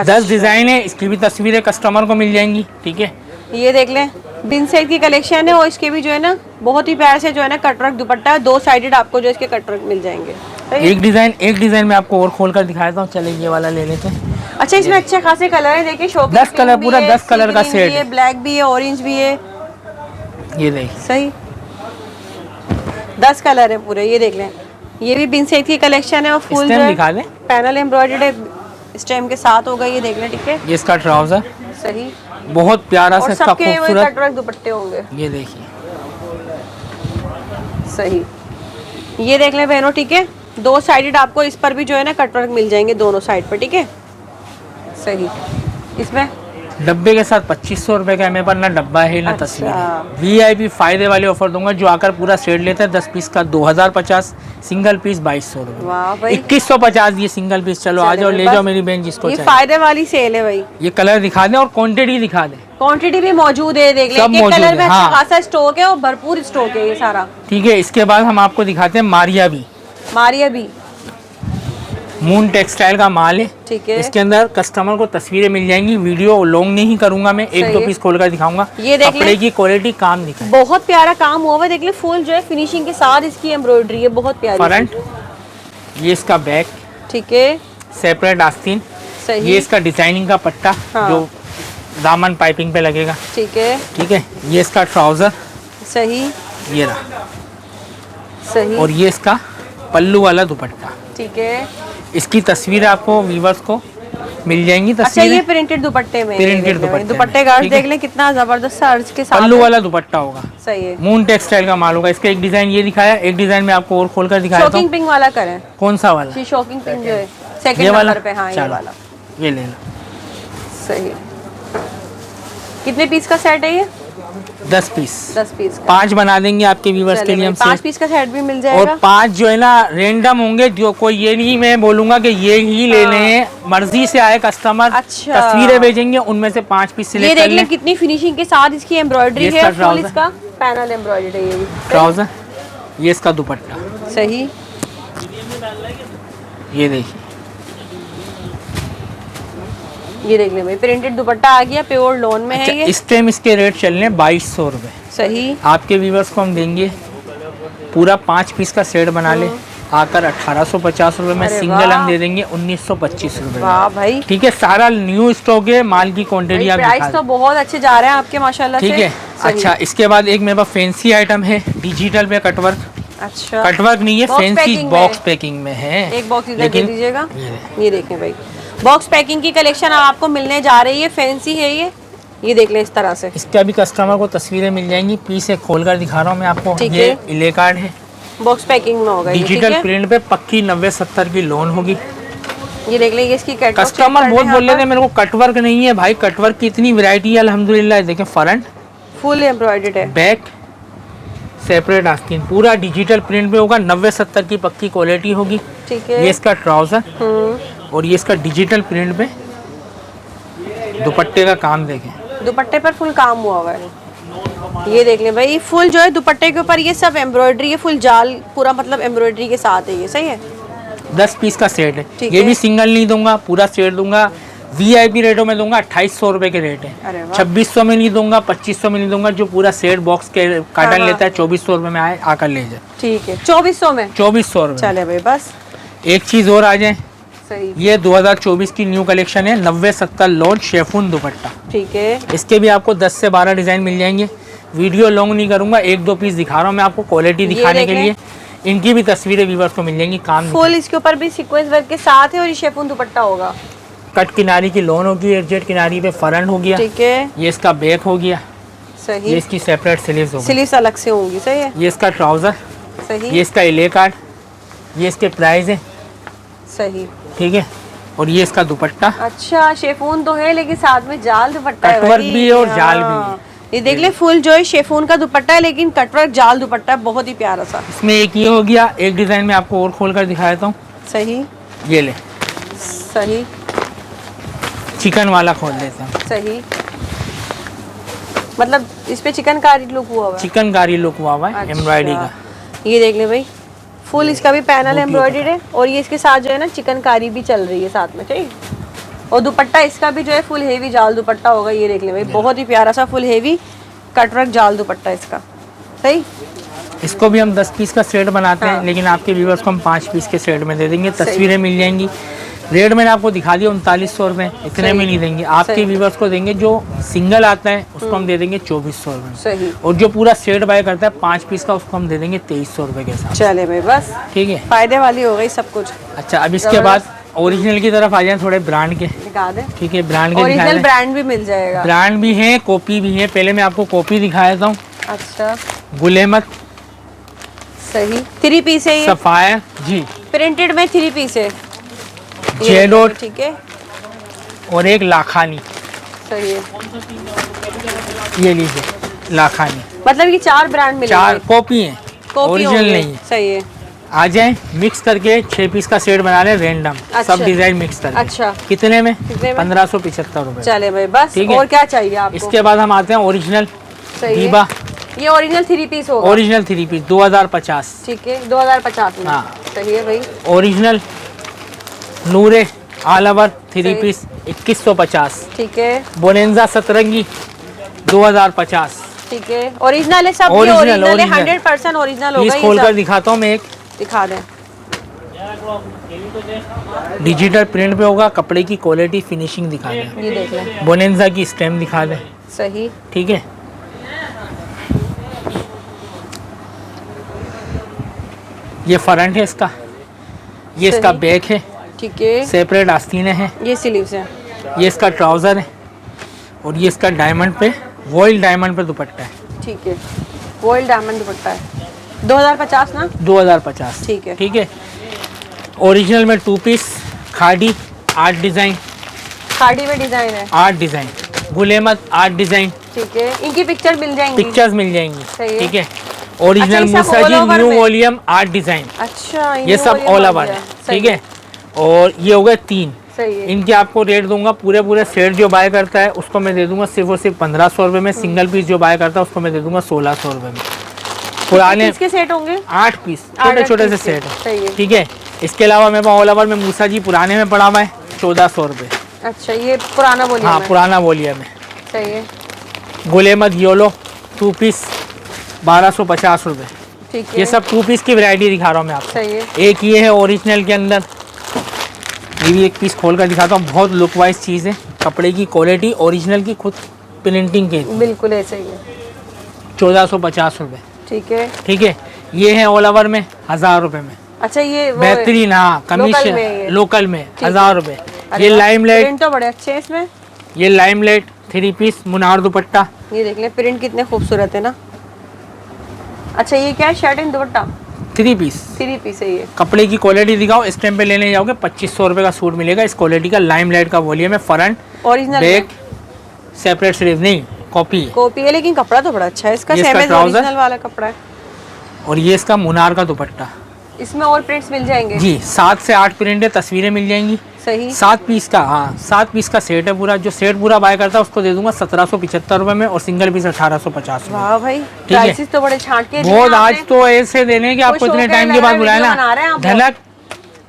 10 डिजाइन है, इसकी भी तस्वीरें कस्टमर को मिल जाएंगी, ठीक है। ये देख लें, बिन सईद की कलेक्शन है और इसके भी जो है ना बहुत ही प्यार से जो है ना कटवर्क दुपट्टा है, 2 साइडेड आपको जो इसके कटवर्क मिल जाएंगे। एक डिजाइन में आपको और खोल कर दिखाता हूँ। चले ये वाला ले लेते हैं। अच्छा, इसमें अच्छे खासे कलर है, देखिए शो 10 कलर, पूरा 10 कलर का सेट है। ब्लैक भी है, ऑरेंज भी है, ये देखिए, सही 10 कलर है पूरे। ये देख लें, ये भी बिन सईद की कलेक्शन है और फुल दिखा दें, पैनल एम्ब्रॉयडर्ड है, स्टेम के साथ होगा। ये देख लें, ठीक है। ये इसका ट्राउजर, सही, बहुत प्यारा सा इसका खूबसूरत कटवर्क दुपट्टे होंगे। ये देखिए, सही। ये देख लें बहनों, ठीक है। 2 साइडेड आपको इस पर भी जो है ना कटवर्क मिल जाएंगे दोनों साइड पर, ठीक है। सही, इसमें डब्बे के साथ 2500 रुपए का मेरे पास ना डब्बा है ना तस्वीर है। VIP फायदे वाले ऑफर दूंगा, जो आकर पूरा सेट लेता है 10 पीस का 2050, सिंगल पीस 2200 रुपए, 2150 ये सिंगल पीस। चलो आ जाओ, ले जाओ मेरी बहन जिसको चाहिए। फायदे वाली सेल है भाई। ये कलर दिखा दें और क्वांटिटी दिखा दें। क्वांटिटी भी मौजूद है, देख लें, कलर में अच्छा खासा स्टॉक है और भरपूर स्टॉक है ये सारा, ठीक है। इसके बाद हम आपको दिखाते हैं मारिया भी मून टेक्सटाइल का माल है, ठीक है। इसके अंदर कस्टमर को तस्वीरें मिल जाएंगी, वीडियो लॉन्ग नहीं करूंगा मैं, 1-2 पीस खोलकर दिखाऊंगा। ये देख कपड़े की क्वालिटी, काम दिखाएं, बहुत प्यारा काम हुआ है, देख ले, फुल जो है फिनिशिंग के साथ इसकी एम्ब्रॉयडरी है, बहुत प्यारी। फ्रंट, ये इसका बैक, ठीक है, सेपरेट आस्तीन, ये इसका डिजाइनिंग का पट्टा, जो दामन पाइपिंग पे लगेगा, ठीक है, ठीक है। ये इसका ट्राउजर, सही, ये रहा, सही, और ये इसका पल्लू वाला दुपट्टा, ठीक है। इसकी तस्वीर आपको व्यूवर्स को मिल जाएंगी अच्छा, तस्वीरें। ये प्रिंटेड दुपट्टे में, प्रिंटेड दुपट्टे का अर्ज देख लें कितना जबरदस्त अर्ज के साथ, पल्लू वाला दुपट्टा होगा। सही है। मून टेक्सटाइल का माल होगा। इसका एक डिजाइन ये दिखाया, एक डिजाइन में आपको और खोल कर दिखाया। शॉकिंग पिंक वाला करें। कौन सा वाला? शॉकिंग पिंक जो है सेकंड ये वाला नंबर पे। हाँ, ये वाला ये ले लो। सही। कितने पीस का सेट है ये? 10 पीस। 10 पीस का। 5 बना देंगे आपके व्यूवर्स के लिए हम। 5 पीस का सेट भी मिल जाएगा। और 5 जो है ना रेंडम होंगे, जो कोई ये नहीं मैं बोलूंगा कि ये ही ले लें, मर्जी से आए कस्टमर। अच्छा। तस्वीरें भेजेंगे, उनमें से 5 पीस सिलेक्ट कर लें। ये देख लें कितनी फिनिशिंग के साथ इसकी एम्ब्रॉयडरी है, फुल इसका पैनल एम्ब्रॉयडरी है। ये ट्राउजर, ये इसका दुपट्टा। सही। ये देखिए, ये देख लें भाई, प्रिंटेड दुपट्टा आ गया, प्योर लॉन में है ये। इस टाइम इसके रेट चल रहे हैं 2200 रुपए। सही। आपके व्यूवर्स को हम देंगे पूरा 5 पीस का सेट बना ले, आकर 1850 रुपए में। सिंगल हम दे देंगे 1925 रुपए। वाह भाई, ठीक है। सारा न्यू स्टॉक है, माल की क्वांटिटी आप प्राइस तो बहुत अच्छे जा रहे हैं आपके माशाल्लाह से। ठीक है। अच्छा, इसके बाद एक मेरे पास फैंसी आइटम है, डिजिटल पे कटवर्क। अच्छा, कटवर्क नहीं है, फैंसी बॉक्स पैकिंग में है। एक बॉक्स इधर दे दीजिएगा। ये देखें भाई, बॉक्स पैकिंग की कलेक्शन आपको मिलने जा रही है, फैंसी है ये देख लें इस तरह से। इसका भी कस्टमर को तस्वीरें मिल जाएंगी। पीस एक खोल कर दिखा रहा हूँ मैं आपको। ये इले कार्ड है, बॉक्स पैकिंग में होगा। डिजिटल प्रिंट पे पक्की 90-70 की लोन होगी। ये देख लेंगे इसकी कस्टमर बहुत बोल रहे थे मेरे को कटवर्क नहीं है भाई। कटवर्क की इतनी वैरायटी है अल्हम्दुलिल्लाह। देखें, फ्रंट फुल एम्ब्रॉयडर्ड है, बैक सेपरेट आस्तीन, पूरा डिजिटल प्रिंट पे होगा। 90-70 की पक्की क्वालिटी होगी। ठीक है। ये इसका ट्राउजर और ये इसका डिजिटल प्रिंट पे दुपट्टे का काम देखें। दुपट्टे पर फुल काम हुआ है। ये देख लें भाई, फुल जो है दुपट्टे के ऊपर ये सब एम्ब्रॉयडरी है, फुल जाल पूरा मतलब एम्ब्रॉयडरी के साथ है ये। सही है। 10 पीस का सेट है। ये भी सिंगल नहीं दूंगा, पूरा सेट दूंगा। VIP रेटों में दूंगा। 2800 रुपए के रेट है। 2600 में नहीं दूंगा, 2500 में नहीं दूंगा। जो पूरा सेट बॉक्स के कार्टन लेता है 2400 रुपए में आए आकर ले जाए। ठीक है, 2400 में। 2400 रुपए। चले भाई बस। एक चीज और आ जाए। सही। ये 2024 की न्यू कलेक्शन है, 90-70 लॉन्च शेफून दुपट्टा। ठीक है। इसके भी आपको 10 से 12 डिजाइन मिल जाएंगे। वीडियो लॉन्ग नहीं करूंगा, 1-2 पीस दिखा रहा हूँ मैं आपको क्वालिटी दिखाने के लिए। इनकी भी तस्वीरें व्यूअर्स को मिल जाएंगी। काम फुल इसके ऊपर भी सीक्वेंस वर्क के साथ है और ये शेफून दुपट्टा होगा। कट किनारी की लोन होगी, एडजेट किनारी पे फ्रंट हो गया। ठीक है। ये इसका बैक हो गया। सही। ये इसकी सेपरेट स्लीव्स होगी। स्लीव्स अलग से होंगी। सही है। ये इसका ट्राउजर। सही। ये इसका इले कार्ड। ये इसके प्राइस है। सही। ठीक है। और ये इसका दुपट्टा। अच्छा, शेफून तो है लेकिन साथ में जाल दुपट्टा है। कटवर्क भी है और जाल भी है। ये देख ले, फुल जो है शेफून का दुपट्टा है लेकिन कटवर्क जाल दुपट्टा है, बहुत ही प्यारा सा। इसमें एक ये हो गया। एक डिजाइन में आपको और खोल कर दिखा देता हूँ। सही। ये ले, सही। चिकन वाला खोल देते हैं। सही, मतलब इस पे चिकनकारी लुक हुआ हुआ है। चिकनकारी लुक हुआ हुआ है एम्ब्रॉयडरी का। ये देख ले भाई, फुल इसका भी पैनल एम्ब्रॉयडर्ड है और ये इसके साथ जो है ना चिकनकारी भी चल रही है साथ में। ठीक, और दुपट्टा इसका भी जो है फुल हेवी जाल दुपट्टा होगा। ये देख ले भाई, बहुत ही प्यारा सा फुल हेवी कटवर्क जाल दुपट्टा इसका। सही। इसको भी हम 10 पीस का सेट बनाते हैं, लेकिन आपके व्यूवर्स को हम 5 पीस के सेट में दे देंगे। तस्वीरें मिल जाएंगी। रेट मैंने आपको दिखा दिया 3900 रुपये, इतने में नहीं देंगे। आपके व्यूवर्स को देंगे जो सिंगल आता है उसको हम दे देंगे 2400 रुपये, और जो पूरा सेट बाय करता है 5 पीस का उसको हम दे देंगे 2300 रुपये के साथ। चले भाई बस, ठीक है, फायदे वाली हो गई सब कुछ। अच्छा, अब इसके बाद ओरिजिनल की तरफ आ जाए, थोड़े ब्रांड के दिखा दे। ठीक है, ब्रांड के ओरिजिनल ब्रांड भी मिल जाएगा। ब्रांड भी है, कॉपी भी है। पहले मैं आपको कॉपी दिखा देता हूँ। अच्छा, गुल अहमद। सही, 3 पीस है ये। सफायर जी, प्रिंटेड में 3 पीस है। जेडोट, ठीक है, और एक लाखानी। सही है, ये लीजिए लाखानी। मतलब ये 4 ब्रांड मिलेंगे। 4 कॉपी हैं, ओरिजिनल नहीं है। सही है। आ जाए, मिक्स करके 6 पीस का सेट बना ले रैंडम। अच्छा। सब डिजाइन मिक्स करके। अच्छा, कितने में? कितने में? 1575 रुपए। चले भाई बस, ठीक है? और क्या चाहिए आपको? इसके बाद हम आते हैं ओरिजिनल दीबा। ये ओरिजिनल 3 पीस होगा। Original 3 piece 2050। ठीक है, 2050 में। हाँ। सही है भाई। ओरिजिनल नूरे ऑल ओवर 3 पीस 2150। ठीक है, बोनेंजा सतरंगी 2050। ठीक है, ओरिजिनल है सब। ओरिजिनल है, ओरिजिनल 100% ओरिजिनल होगा। पीस खोल कर दिखाता हूँ मैं एक। दिखा दें। डिजिटल प्रिंट पे होगा, कपड़े की क्वालिटी फिनिशिंग दिखा दें। ये देख लें। बोनेंजा की स्टेम दिखा दें। सही, ठीक है, ये फ्रंट है इसका, ये इसका बैक है, ठीक है, सेपरेट आस्तीनें हैं, ये स्लीव्स हैं, ये इसका ट्राउजर है और ये इसका डायमंड पे वॉइल डायमंड पे दुपट्टा है। ठीक है, वॉइल डायमंड दुपट्टा है, 2050 ना, 2050। ठीक है, ठीक है। ओरिजिनल में 2 पीस खाड़ी, आर्ट डिजाइन, खाड़ी में डिजाइन है, आर्ट डिजाइन, गुलेमत आर्ट डिजाइन, ठीक है, इनकी पिक्चर मिल जाएंगी, पिक्चर्स मिल जाएंगी। सही है। ठीक है। ओरिजिनल अच्छा, ये सब मूसा all जी over न्यू में? वॉल्यूम आर्ट डिजाइन, अच्छा, ये सब ऑल ओवर है। ठीक है। और ये हो गए 3। सही है। इनके आपको रेट दूंगा, पूरे पूरे सेट जो बाय करता है उसको मैं दे दूंगा सिर्फ और सिर्फ 1500 रुपये में। सिंगल पीस जो बाय करता है उसको मैं दे दूंगा 1600 रुपये में। पुराने इसके सेट होंगे 8 पीस, छोटे छोटे से सेट सही है। है। ठीक है। इसके अलावा मेरे पास ऑल ओवर में मूसा जी पुराने में पड़ा हुआ है 1400 रुपये। अच्छा, ये पुराना बोलिए। हाँ, पुराना वॉल्यूम है। सही है। गुलेमत योलो 2 पीस 1250 रुपये। ठीक है, ये सब 2 पीस की वैरायटी दिखा रहा हूँ मैं आपको। सही है। एक ये है ओरिजिनल के अंदर, ये भी एक पीस खोल कर दिखाता हूँ। बहुत लुक वाइज चीज़ है, कपड़े की क्वालिटी ओरिजिनल की, खुद प्रिंटिंग की, बिल्कुल ऐसे ही है। 1450 रुपये। ठीक है। ठीक है। ये है ऑल ओवर में 1000 रुपये में। अच्छा, ये वो बेहतरीन, हाँ, कमीशन लोकल में 1000 रुपये। ये लाइमलाइट, प्रिंट तो बड़े अच्छे हैं इसमें। ये लाइमलाइट 3 पीस मुनार दुपट्टा, ये देख ले, प्रिंट कितने खूबसूरत है ना। अच्छा, ये क्या है, shirt and dupatta 3 piece. 3 piece है ये। कपड़े की क्वालिटी दिखाओ, इस टाइम पे लेने जाओगे 2500 रुपये का सूट मिलेगा इस क्वालिटी का। लाइमलाइट का वॉल्यूम है, front original back, separate sleeve नहीं, कॉपी है। कॉपी है, लेकिन कपड़ा तो बड़ा अच्छा है इसका, ये इसका सेम ट्राउजर ओरिजिनल वाला कपड़ा है। और ये इसका मुनार का दुपट्टा। इसमें और प्रिंट्स मिल जाएंगे जी, 7 से 8 प्रिंट है, तस्वीरें मिल जाएंगी। सही। 7 पीस का, हाँ 7 पीस का सेट है पूरा। जो सेट पूरा बाय करता है उसको दे दूंगा 1775 रुपये में, और सिंगल पीस 1850 रुपये। वाह भाई, है। प्राइसेस तो बड़े छांट के दिए बहुत, आपने। आज तो ऐसे देने कि आपको इतने टाइम के बाद बुलाया ना।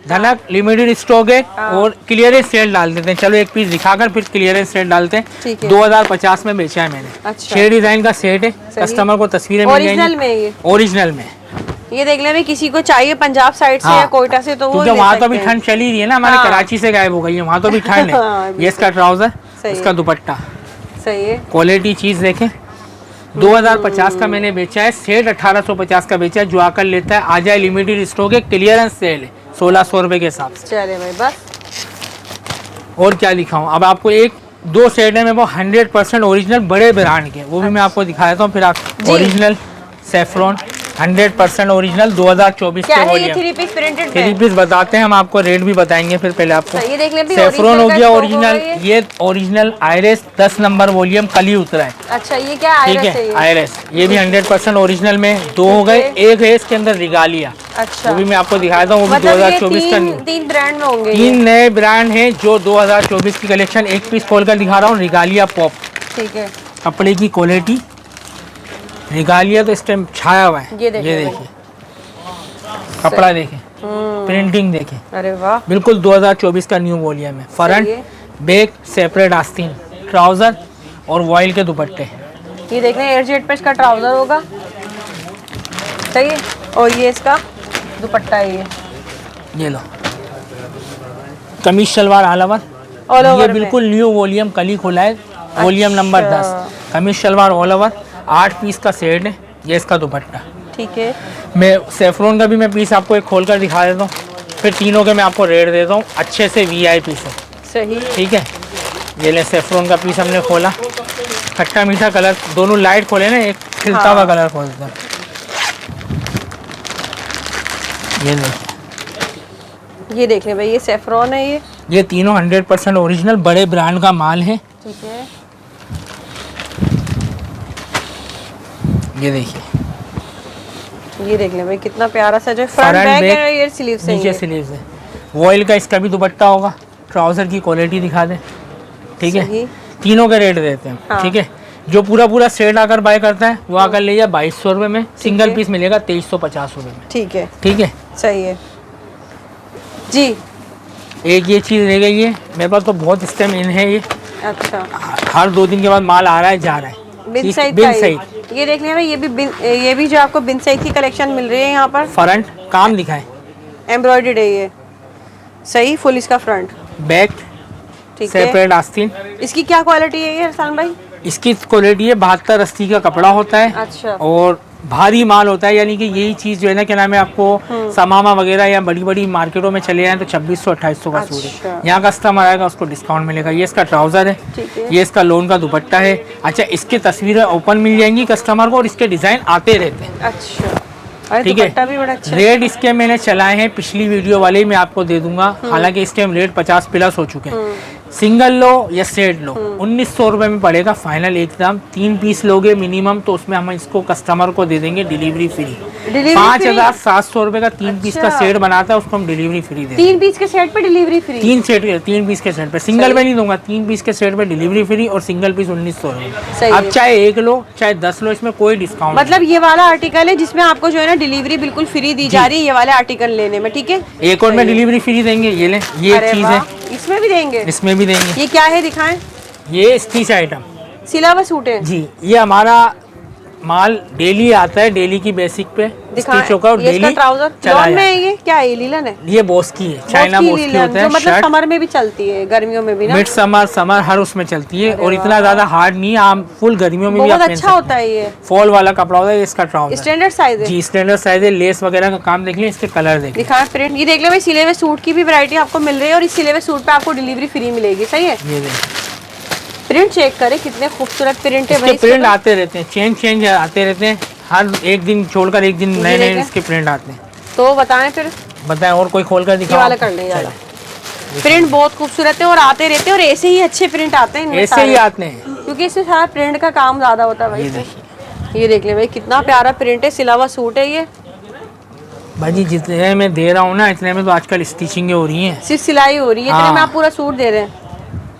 धनक लिमिटेड स्टॉक है और क्लियरेंस सेल डाल देते हैं। चलो एक पीस दिखाकर फिर क्लियरेंस सेल डालते हैं। ठीक है। 2050 में बेचा है मैंने। अच्छा। 6 डिजाइन का सेट है, कस्टमर को तस्वीरें मिल जाएंगी ओरिजिनल में ये, ओरिजिनल में। ये देख ले भाई, किसी को चाहिए पंजाब साइड से हाँ, या कोयटा से तो वो क्योंकि ले वहाँ तो सकते अभी हैं। ठंड चली रही है ना, हमारे हाँ। कराची से गायब हो गई है, वहाँ तो भी ठंड हाँ, है। ये इसका ट्राउजर, सही इसका है। दुपट्टा, सही है। क्वालिटी चीज देखें। 2050 का मैंने बेचा है, सेट 1850 का बेचा है। जो आकर लेता है आ जाए, लिमिटेड स्टॉक है, क्लियरेंस सेल है 1600 रुपये के हिसाब से। चले भाई, बस और क्या दिखाऊं अब आपको, 1-2 सेट है मेरे पास 100% ओरिजिनल बड़े ब्रांड के, वो भी मैं आपको दिखा देता हूँ। फिर आप ओरिजिनल सेफ्रॉन 100% ओरिजिनल 2024 क्या के है ये, वॉल्यूम 3 पीस प्रिंटेड 3 पीस बताते हैं हम आपको, रेट भी बताएंगे फिर पहले आपको। ये देख ले भी, सेफ्रॉन हो original का गया stock ओरिजिनल, होगा ये ओरिजिनल आयरस 10 नंबर वॉल्यूम कल ही उतरा है। अच्छा, ये क्या ठीक आयरस है है, ये? आयरस ये भी 100% ओरिजिनल में 2 हो गए। एक है इसके अंदर रिगालिया, अच्छा, वो भी मैं आपको दिखा देता हूँ, वो भी मतलब ये 2024 का न्यू। 3 ब्रांड में होंगे 3 नए ब्रांड हैं जो 2024 की कलेक्शन। एक पीस खोलकर दिखा रहा हूँ, रिगालिया पॉप। ठीक है। कपड़े की क्वालिटी, रिगालिया तो इस टाइम छाया हुआ है। ये देखिए कपड़ा देखें, प्रिंटिंग देखें, अरे वाह, बिल्कुल 2024 का न्यू वॉल्यूम है। फ्रंट बैक सेपरेट आस्तीन, ट्राउजर और वॉइल के दुपट्टे। ये देख रहे हैं, एयरजेट पे इसका ट्राउजर होगा। सही है। और ये इसका दुपट्टा है ये लो, कमीज शलवार ऑल ओवर, All over ये में। बिल्कुल न्यू वॉल्यूम कल ही खुला है, वॉल्यूम नंबर 10। कमीज शलवार ऑल ओवर, 8 पीस का सेट है। ये इसका दुपट्टा। ठीक है। मैं सेफ्रॉन का भी मैं पीस आपको एक खोल कर दिखा देता हूँ, फिर तीनों के मैं आपको रेट देता हूँ अच्छे से, VIP से। सही। ठीक है। ये ले, सेफ्रॉन का पीस हमने खोला, खट्टा मीठा कलर, दोनों लाइट खोले ना, एक खिलता हुआ कलर खोलता है। ये देख ले भाई, ये सेफ्रॉन है ये तीनों 100% ओरिजिनल बड़े ब्रांड का माल है। ठीक है। ये देखिए, ये देख ले भाई, कितना प्यारा सा जो फ्रंट बैक है, ये स्लीव्स है, नीचे स्लीव्स है। वॉइल का इसका भी दुपट्टा होगा। ट्राउजर की क्वालिटी दिखा दें। ठीक है। तीनों के रेट देते हैं। हाँ। ठीक है। जो पूरा सेट आकर बाय करता है वो आकर ले जाए 2200 रुपये में, सिंगल पीस मिलेगा 2350 रुपये में। ठीक है। ठीक है। सही है जी। एक ये चीज़ रह गई है मेरे पास, तो बहुत इस टाइम इन है ये। अच्छा, हर 2 दिन के बाद माल आ रहा है, जा रहा है। बिन सईद बिन का सईद, ये देख लें भाई, ये भी जो आपको बिन सईद की कलेक्शन मिल रही है यहाँ पर। फ्रंट काम दिखाए, एम्ब्रॉयडर्ड है ये। सही, फुल इसका फ्रंट, बैक ठीक है। सेपरेट आस्तीन। इसकी क्या क्वालिटी है ये हसन भाई? इसकी क्वालिटी है 72-80 का कपड़ा होता है। अच्छा। और भारी माल होता है, यानी कि यही चीज जो है ना, क्या नाम है, आपको समामा वगैरह या बड़ी बड़ी मार्केटों में चले जाएं तो 2600-2800 का सूट है। यहाँ कस्टमर आएगा उसको डिस्काउंट मिलेगा। ये इसका ट्राउजर है, ये इसका लोन का दुपट्टा है। अच्छा, इसकी तस्वीरें ओपन मिल जाएंगी कस्टमर को और इसके डिजाइन आते रहते हैं। अच्छा, ठीक है। रेट इसके मैंने चलाए हैं, पिछली वीडियो वाले मैं आपको दे दूंगा। हालांकि इस टाइम रेट 50 प्लस हो चुके हैं। सिंगल लो या सेट लो 1900 रुपए में पड़ेगा फाइनल एकदम। 3 पीस लोगे मिनिमम तो उसमें हम इसको कस्टमर को दे देंगे डिलीवरी फ्री। 5700 रुपए का 3 पीस का सेट बनाता है, उसको हम डिलीवरी फ्री देंगे। 3 पीस के सेट पे डिलीवरी फ्री? 3 पीस के सेट पे, सिंगल में नहीं दूंगा। 3 पीस के सेट पे डिलीवरी फ्री और सिंगल पीस 1900 रुपए। अब चाहे 1 लो चाहे 10 लो, इसमें कोई डिस्काउंट। मतलब ये वाला आर्टिकल है जिसमें आपको जो है ना डिलीवरी बिल्कुल फ्री दी जा रही है, ये वाले आर्टिकल लेने में। ठीक है, एक और में डिलीवरी फ्री देंगे। ये ले, ये चीज है, इसमें भी देंगे? इसमें भी देंगे। ये क्या है, दिखाएं। ये स्टिच आइटम सिला हुआ सूट है जी। ये हमारा माल डेली आता है, डेली की बेसिक पे स्टिच होकर और डेली ट्राउजर चला में है। ये क्या है, लीलन है? ये बोस की है, चाइना बोस की होता है। मतलब समर में भी चलती है, गर्मियों में भी ना? मिड समर हर उसमें चलती है और इतना ज्यादा हार्ड नहीं है, आप फुल गर्मियों में भी बहुत अच्छा होता है। ये फॉल वाला कपड़ा होता है। इसका ट्राउजर स्टैंडर्ड साइज है जी, स्टैंडर्ड साइज है। लेस वगैरह का काम देख लें, इसके कलर देख दिखा प्रिंट। ये देख ले भाई, सिले हुए सूट की भी वैरायटी आपको मिल रही है और इस सिले हुए सूट पे आपको डिलीवरी फ्री मिलेगी। सही है, ये देखिए प्रिंट चेक करें, कितने खूबसूरत प्रिंट है भाई। प्रिंट आते रहते हैं, चेंज आते रहते हैं, हर एक दिन छोड़कर एक दिन नए नए इसके प्रिंट आते हैं। तो बताएं फिर, बताएं और कोई खोल कर दिखाओ। वाला कर लें यार, प्रिंट बहुत खूबसूरत है और आते रहते हैं और ऐसे ही अच्छे प्रिंट आते हैं, ऐसे ही आते हैं क्योंकि इससे सारा प्रिंट का काम ज्यादा होता है भाई। ये देख ले भाई, कितना प्यारा प्रिंट है, सिला हुआ सूट है ये भाई जी। जितने में दे रहा हूँ ना, इतने में तो आजकल स्टिचिंग हो रही है, सिर्फ सिलाई हो रही है। इतने में आप पूरा सूट दे रहे हैं।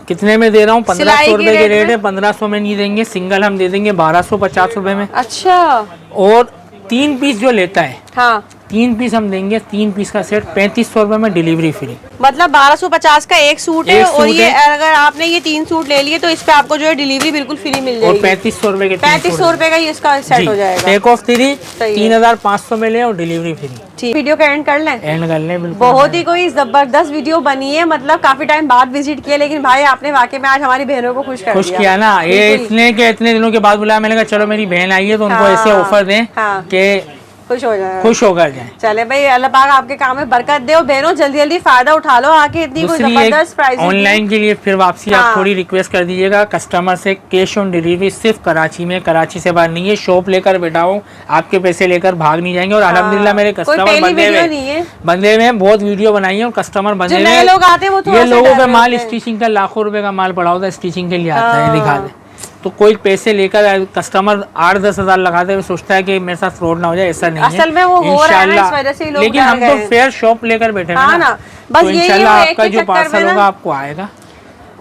कितने में दे रहा हूँ? 1500 रुपए के रेट है। 1500 में नहीं देंगे, सिंगल हम दे देंगे 1250 रुपए में। अच्छा, और 3 पीस जो लेता है, हाँ 3 पीस हम देंगे। 3 पीस का सेट 3500 रुपए में डिलीवरी फ्री। मतलब 1250 का एक सूट है। और ये अगर आपने ये 3 सूट ले लिए तो इस पे आपको जो है डिलीवरी बिल्कुल फ्री मिल जाएगी। और 3500 रुपए के 3500 रुपए का ये इसका सेट हो जाएगा। टेक ऑफ 3 3500 में ले और डिलीवरी फ्री। वीडियो का एंड कर लें? एंड कर लें, बिल्कुल। बहुत ही कोई जबरदस्त वीडियो बनी है, मतलब काफी टाइम बाद विजिट किया, लेकिन भाई आपने वाकई में आज हमारी बहनों को खुश किया ना। ये इतने दिनों के बाद बुलाया, मैंने कहा चलो मेरी बहन आई है तो उनको ऐसे ऑफर दें कि खुश होकर जाए। चले भाई, अल्लाह पाक आपके काम में बरकत दे। और बहनों जल्दी जल्दी फायदा उठा लो आके, इतनी कोई जबरदस्त प्राइस ऑनलाइन के लिए फिर वापसी आप थोड़ी रिक्वेस्ट कर दीजिएगा कस्टमर से। कैश ऑन डिलीवरी सिर्फ कराची में, कराची से बाहर नहीं है। शॉप लेकर बैठाओ, आपके पैसे लेकर भाग नहीं जाएंगे। और अल्हम्दुलिल्लाह मेरे कस्टमर बंदे में बहुत वीडियो बनाई है और कस्टमर बंदे में लोग आते हैं, ये लोगों का माल स्टिचिंग का लाखों रुपए का माल पड़ा होता है, स्टिचिंग के लिए आता है। दिखा दे तो कोई पैसे लेकर कस्टमर 8-10 हजार लगाते हुए सोचता है कि मेरे साथ फ्रॉड ना हो जाए, ऐसा नहीं है। असल में वो हो रहा है ना, इस वजह से ही लोग लेकिन हम तो फेयर शॉप लेकर बैठे हैं ना, बस तो इंशाल्लाह आपका जो पार्सल होगा आपको आएगा।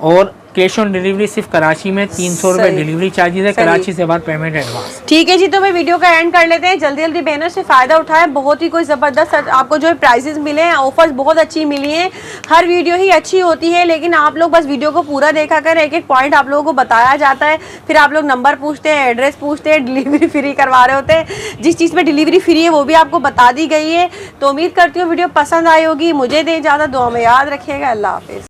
और कैश ऑन डिलीवरी सिर्फ कराची में 300 रुपए डिलीवरी चार्जेस है, कराची से बाहर पेमेंट एडवांस। ठीक है जी, तो भाई वीडियो का एंड कर लेते हैं। जल्दी जल्दी बहनों से फायदा उठाए, बहुत ही कोई जबरदस्त आपको जो है प्राइसेस मिले हैं, ऑफर्स बहुत अच्छी मिली हैं। हर वीडियो ही अच्छी होती है, लेकिन आप लोग बस वीडियो को पूरा देखा कर, एक एक पॉइंट आप लोगों को बताया जाता है, फिर आप लोग नंबर पूछते हैं, एड्रेस पूछते हैं, डिलीवरी फ्री करवा रहे होते हैं। जिस चीज़ में डिलीवरी फ्री है वो भी आपको बता दी गई है। तो उम्मीद करती हूँ वीडियो पसंद आई होगी। मुझे दे इजाज़त, दुआ में याद रखिएगा। अल्लाह हाफिज़।